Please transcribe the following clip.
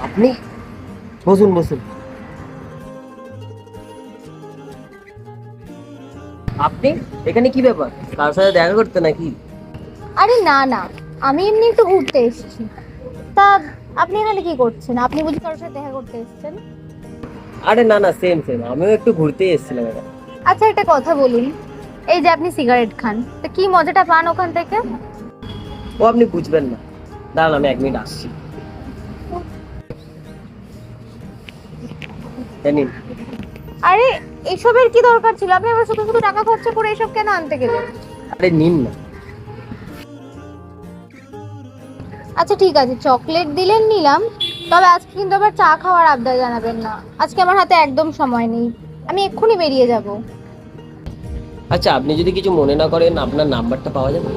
আপনি বসুন বসুন। আপনি এখানে কি ব্যাপার, কার সাথে দেখা করতে নাকি? আরে না না, আমি এমনি একটু ঘুরতে এসেছি। তা আপনি এখানে কি করছেন? আপনি বুঝি কারোর সাথে দেখা করতে এসেছেন? আরে না না, সেম সেম, আমিও একটু ঘুরতেই এসেছিলাম এখানে। আচ্ছা, একটা কথা বলুন, এই যে আপনি সিগারেট খান, তা কি মজাটা পান ওখান থেকে? ও আপনি বুঝবেন না, দাঁড়ান আমি 1 মিনিট আসছি। জানিন। আরে, এসবের কি দরকার ছিল? আপনি আবার শুধু শুধু টাকা খরচা করে এসব কেন আনতে গেলেন? আরে নিন না। আচ্ছা ঠিক আছে, চকলেট দিলেন, নিলাম। তবে আজকে কিন্তু আবার চা খাওয়ার আবদার জানাবেন না। আজকে আমার হাতে একদম সময় নেই, আমি এক্ষুনি বেরিয়ে যাব। আচ্ছা আপনি যদি কিছু মনে না করেন, আপনার নাম্বারটা পাওয়া যাবে?